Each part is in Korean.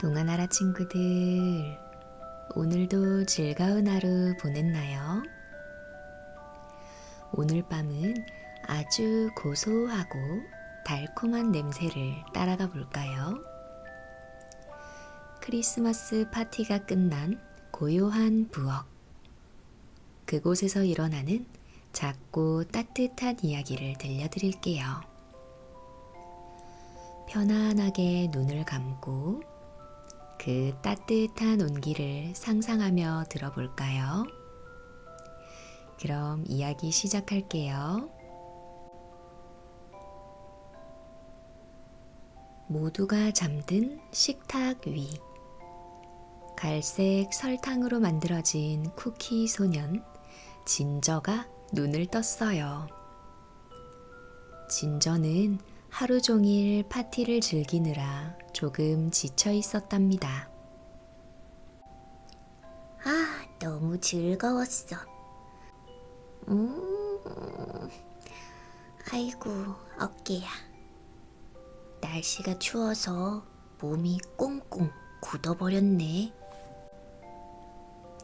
동아나라 친구들, 오늘도 즐거운 하루 보냈나요? 오늘 밤은 아주 고소하고 달콤한 냄새를 따라가 볼까요? 크리스마스 파티가 끝난 고요한 부엌. 그곳에서 일어나는 작고 따뜻한 이야기를 들려드릴게요. 편안하게 눈을 감고 그 따뜻한 온기를 상상하며 들어볼까요? 그럼 이야기 시작할게요. 모두가 잠든 식탁 위. 갈색 설탕으로 만들어진 쿠키 소년 진저가 눈을 떴어요. 진저는 하루 종일 파티를 즐기느라 조금 지쳐 있었답니다. 너무 즐거웠어. 아이고, 어깨야. 날씨가 추워서 몸이 꽁꽁 굳어버렸네.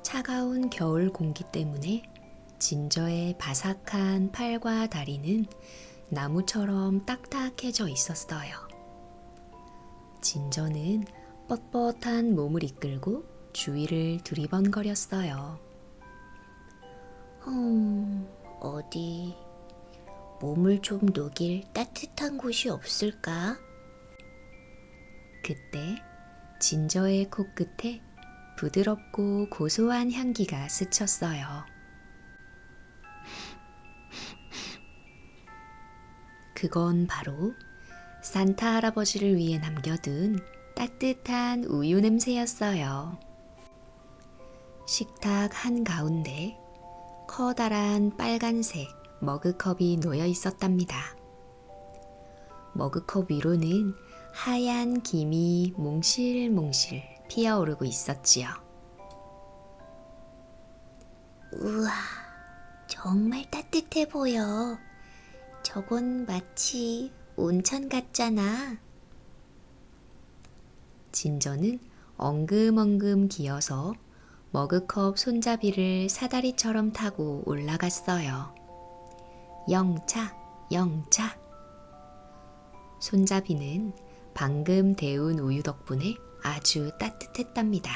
차가운 겨울 공기 때문에 진저의 바삭한 팔과 다리는 나무처럼 딱딱해져 있었어요. 진저는 뻣뻣한 몸을 이끌고 주위를 두리번거렸어요. 어디 몸을 좀 녹일 따뜻한 곳이 없을까? 그때 진저의 코끝에 부드럽고 고소한 향기가 스쳤어요. 그건 바로 산타 할아버지를 위해 남겨둔 따뜻한 우유 냄새였어요. 식탁 한가운데 커다란 빨간색 머그컵이 놓여 있었답니다. 머그컵 위로는 하얀 김이 몽실몽실 피어오르고 있었지요. 우와, 정말 따뜻해 보여. 저건 마치 온천 같잖아. 진저는 엉금엉금 기어서 머그컵 손잡이를 사다리처럼 타고 올라갔어요. 영차, 영차. 손잡이는 방금 데운 우유 덕분에 아주 따뜻했답니다.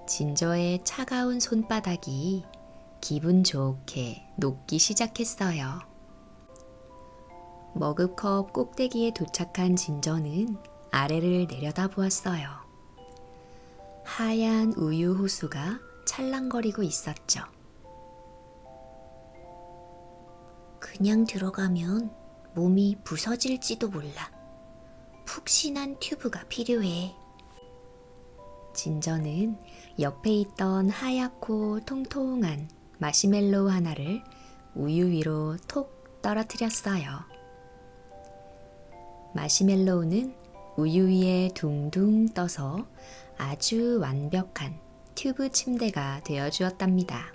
진저의 차가운 손바닥이 기분 좋게 녹기 시작했어요. 머그컵 꼭대기에 도착한 진저는 아래를 내려다보았어요. 하얀 우유 호수가 찰랑거리고 있었죠. 그냥 들어가면 몸이 부서질지도 몰라. 푹신한 튜브가 필요해. 진저는 옆에 있던 하얗고 통통한 마시멜로우 하나를 우유 위로 톡 떨어뜨렸어요. 마시멜로우는 우유 위에 둥둥 떠서 아주 완벽한 튜브 침대가 되어주었답니다.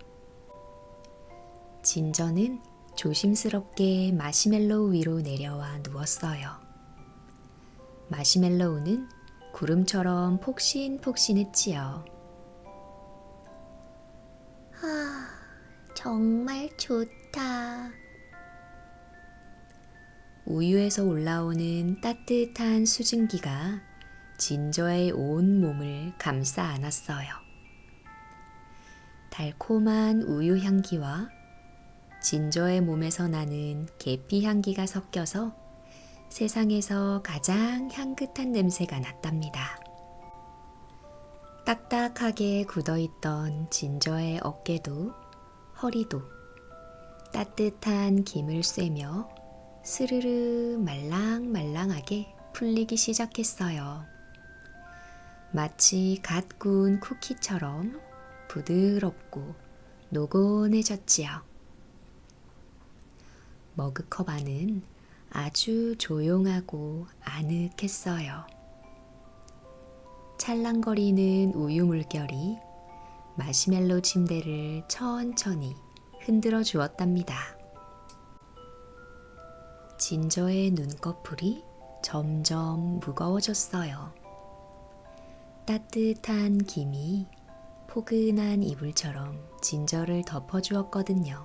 진저는 조심스럽게 마시멜로우 위로 내려와 누웠어요. 마시멜로우는 구름처럼 폭신폭신했지요. 정말 좋다. 우유에서 올라오는 따뜻한 수증기가 진저의 온 몸을 감싸 안았어요. 달콤한 우유 향기와 진저의 몸에서 나는 계피 향기가 섞여서 세상에서 가장 향긋한 냄새가 났답니다. 딱딱하게 굳어있던 진저의 어깨도 허리도 따뜻한 김을 쐬며 스르르 말랑말랑하게 풀리기 시작했어요. 마치 갓 구운 쿠키처럼 부드럽고 노곤해졌지요. 머그컵 안은 아주 조용하고 아늑했어요. 찰랑거리는 우유 물결이 마시멜로 침대를 천천히 흔들어 주었답니다. 진저의 눈꺼풀이 점점 무거워졌어요. 따뜻한 김이 포근한 이불처럼 진저를 덮어주었거든요.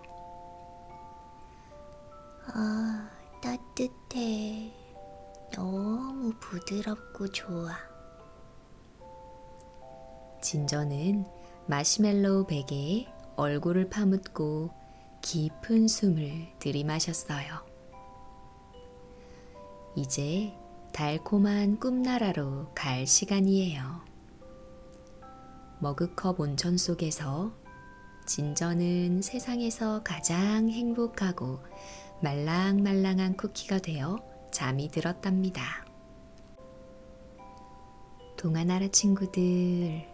아, 따뜻해. 너무 부드럽고 좋아. 진저는 마시멜로우 베개에 얼굴을 파묻고 깊은 숨을 들이마셨어요. 이제 달콤한 꿈나라로 갈 시간이에요. 머그컵 온천 속에서 진저는 세상에서 가장 행복하고 말랑말랑한 쿠키가 되어 잠이 들었답니다. 동아나라 친구들,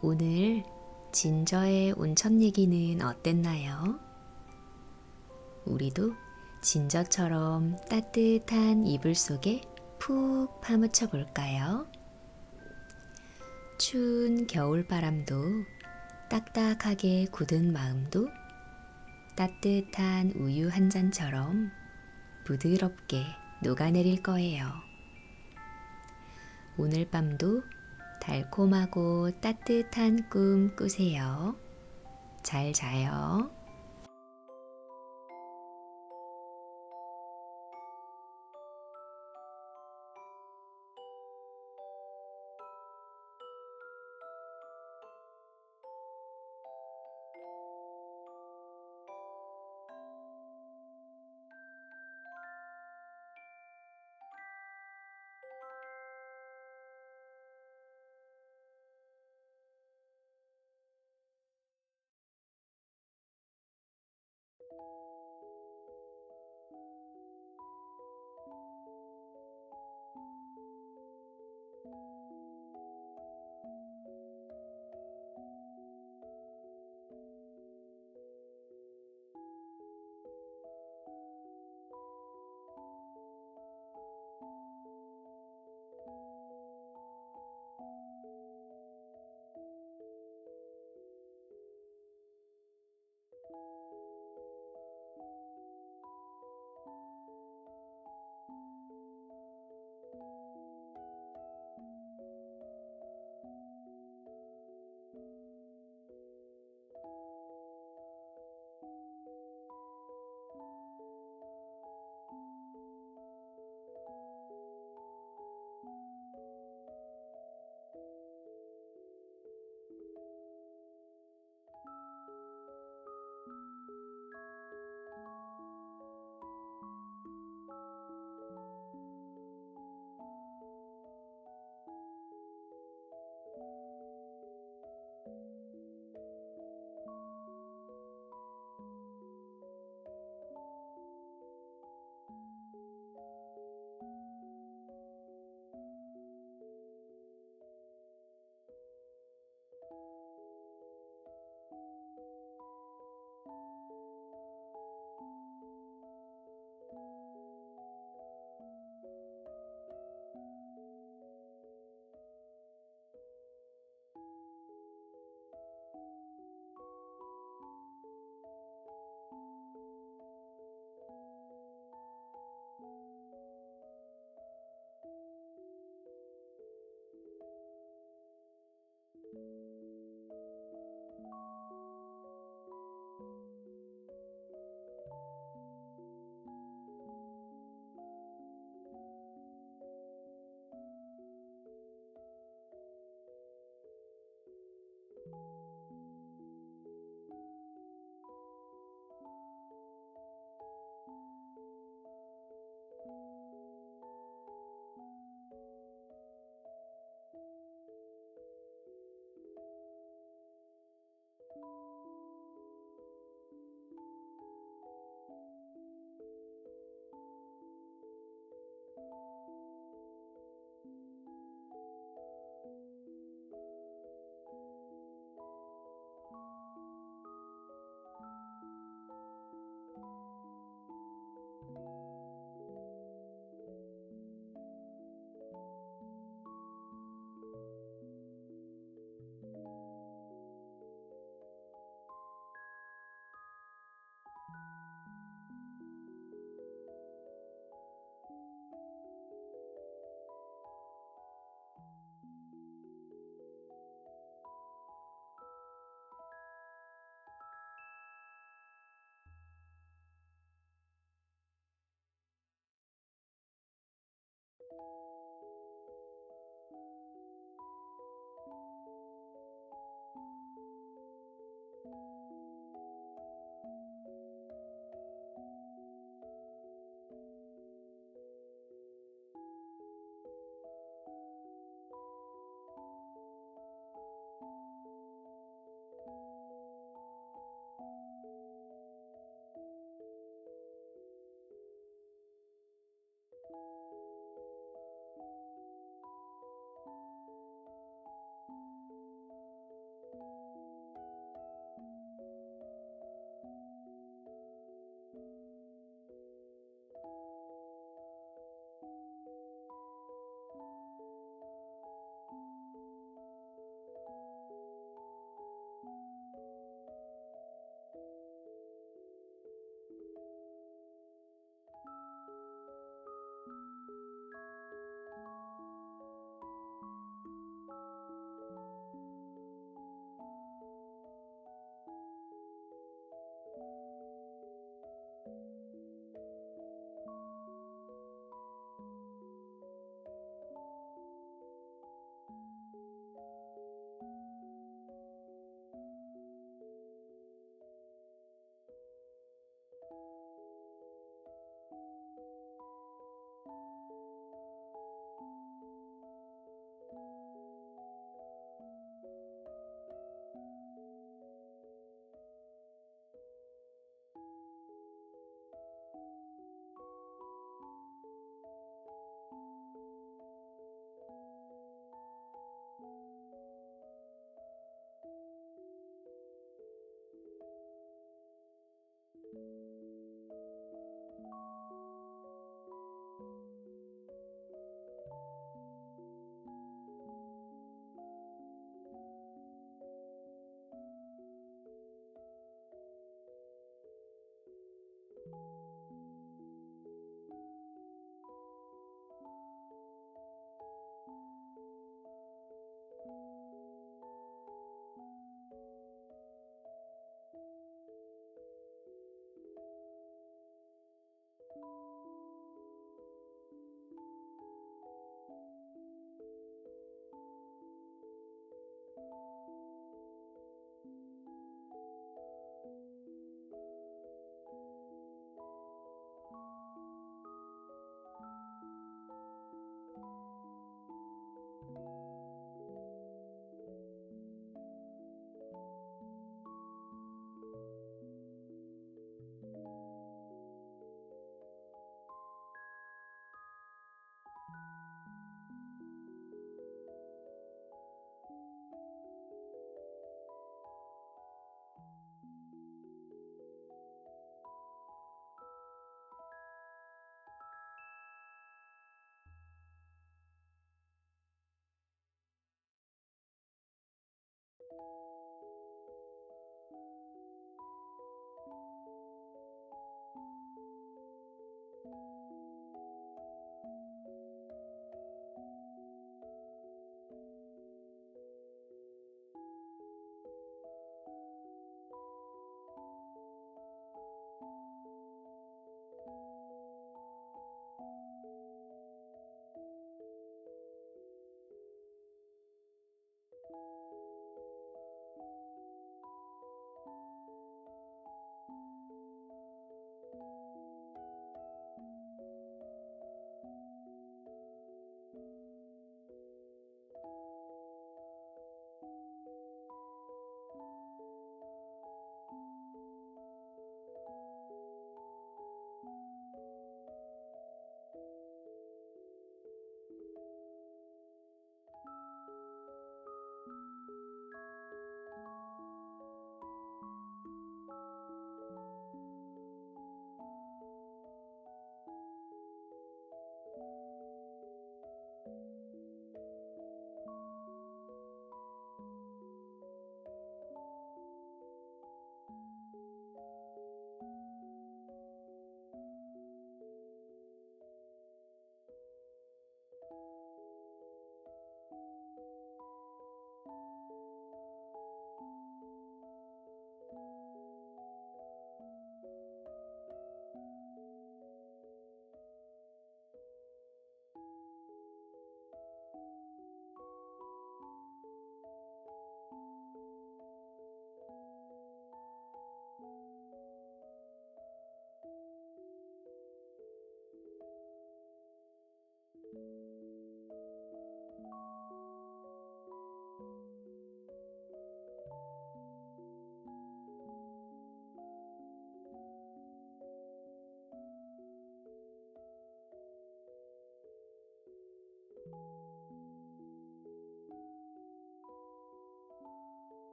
오늘 진저의 온천 얘기는 어땠나요? 우리도 진저처럼 따뜻한 이불 속에 푹 파묻혀 볼까요? 추운 겨울바람도 딱딱하게 굳은 마음도 따뜻한 우유 한 잔처럼 부드럽게 녹아내릴 거예요. 오늘 밤도 달콤하고 따뜻한 꿈 꾸세요. 잘 자요.